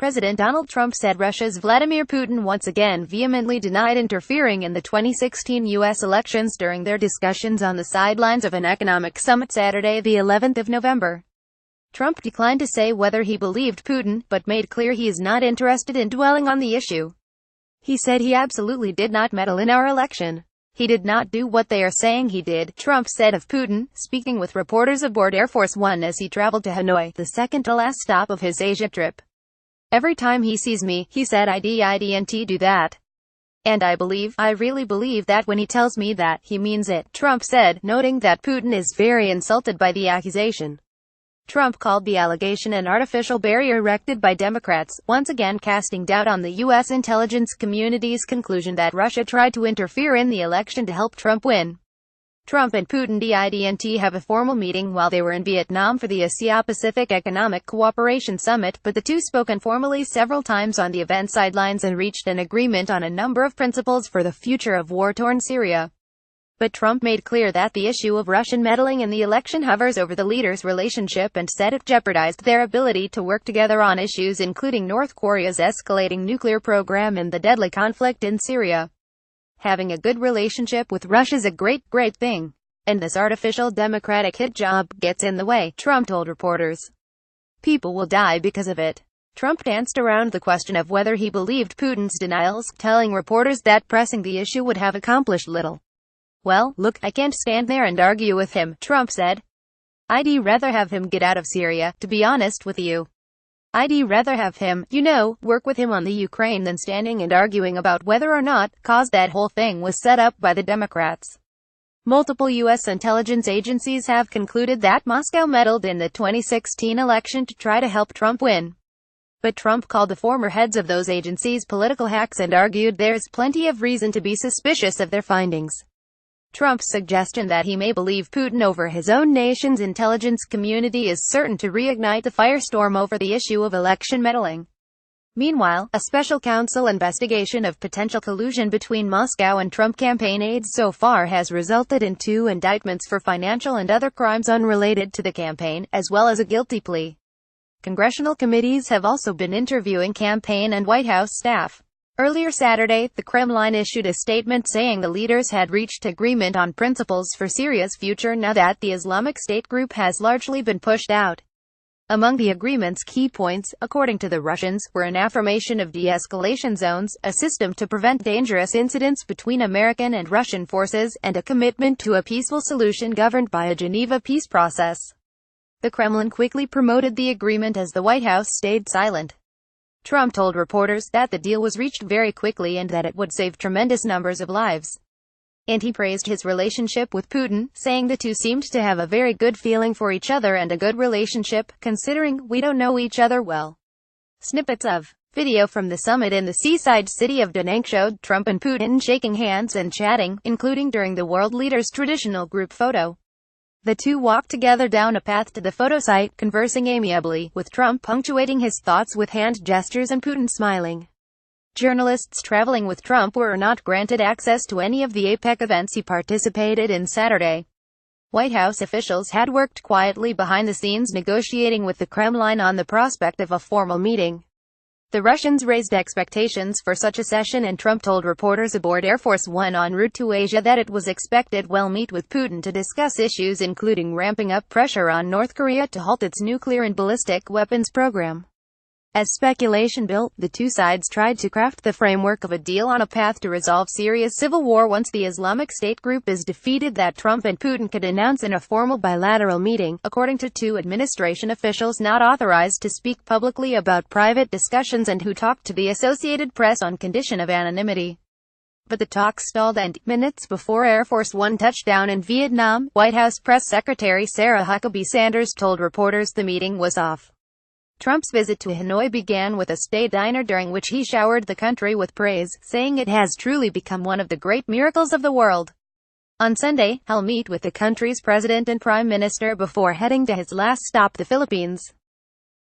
President Donald Trump said Russia's Vladimir Putin once again vehemently denied interfering in the 2016 U.S. elections during their discussions on the sidelines of an economic summit Saturday, the 11th of November. Trump declined to say whether he believed Putin, but made clear he is not interested in dwelling on the issue. He said he absolutely did not meddle in our election. He did not do what they are saying he did, Trump said of Putin, speaking with reporters aboard Air Force One as he traveled to Hanoi, the second-to-last stop of his Asia trip. Every time he sees me, he said I didn't do that. And I really believe that when he tells me that, he means it, Trump said, noting that Putin is very insulted by the accusation. Trump called the allegation an artificial barrier erected by Democrats, once again casting doubt on the U.S. intelligence community's conclusion that Russia tried to interfere in the election to help Trump win. Trump and Putin didn't have a formal meeting while they were in Vietnam for the Asia-Pacific Economic Cooperation Summit, but the two spoke informally several times on the event sidelines and reached an agreement on a number of principles for the future of war-torn Syria. But Trump made clear that the issue of Russian meddling in the election hovers over the leaders' relationship and said it jeopardized their ability to work together on issues including North Korea's escalating nuclear program and the deadly conflict in Syria. Having a good relationship with Russia's a great thing. And this artificial democratic hit job gets in the way, Trump told reporters. People will die because of it. Trump danced around the question of whether he believed Putin's denials, telling reporters that pressing the issue would have accomplished little. Well, look, I can't stand there and argue with him, Trump said. I'd rather have him get out of Syria, to be honest with you. I'd rather have him, work with him on the Ukraine than standing and arguing about whether or not, cause that whole thing was set up by the Democrats. Multiple U.S. intelligence agencies have concluded that Moscow meddled in the 2016 election to try to help Trump win. But Trump called the former heads of those agencies political hacks and argued there's plenty of reason to be suspicious of their findings. Trump's suggestion that he may believe Putin over his own nation's intelligence community is certain to reignite the firestorm over the issue of election meddling. Meanwhile, a special counsel investigation of potential collusion between Moscow and Trump campaign aides so far has resulted in 2 indictments for financial and other crimes unrelated to the campaign, as well as a guilty plea. Congressional committees have also been interviewing campaign and White House staff. Earlier Saturday, the Kremlin issued a statement saying the leaders had reached agreement on principles for Syria's future now that the Islamic State group has largely been pushed out. Among the agreement's key points, according to the Russians, were an affirmation of de-escalation zones, a system to prevent dangerous incidents between American and Russian forces, and a commitment to a peaceful solution governed by a Geneva peace process. The Kremlin quickly promoted the agreement as the White House stayed silent. Trump told reporters that the deal was reached very quickly and that it would save tremendous numbers of lives. And he praised his relationship with Putin, saying the two seemed to have a very good feeling for each other and a good relationship, considering we don't know each other well. Snippets of video from the summit in the seaside city of Da Nang showed Trump and Putin shaking hands and chatting, including during the world leaders' traditional group photo. The two walked together down a path to the photo site, conversing amiably, with Trump punctuating his thoughts with hand gestures and Putin smiling. Journalists traveling with Trump were not granted access to any of the APEC events he participated in Saturday. White House officials had worked quietly behind the scenes negotiating with the Kremlin on the prospect of a formal meeting. The Russians raised expectations for such a session and Trump told reporters aboard Air Force One en route to Asia that it was expected he'll meet with Putin to discuss issues including ramping up pressure on North Korea to halt its nuclear and ballistic weapons program. As speculation built, the two sides tried to craft the framework of a deal on a path to resolve Syria's civil war once the Islamic State group is defeated that Trump and Putin could announce in a formal bilateral meeting, according to 2 administration officials not authorized to speak publicly about private discussions and who talked to the Associated Press on condition of anonymity. But the talks stalled and, minutes before Air Force One touched down in Vietnam, White House Press Secretary Sarah Huckabee Sanders told reporters the meeting was off. Trump's visit to Hanoi began with a state dinner during which he showered the country with praise, saying it has truly become one of the great miracles of the world. On Sunday, he'll meet with the country's president and prime minister before heading to his last stop, the Philippines.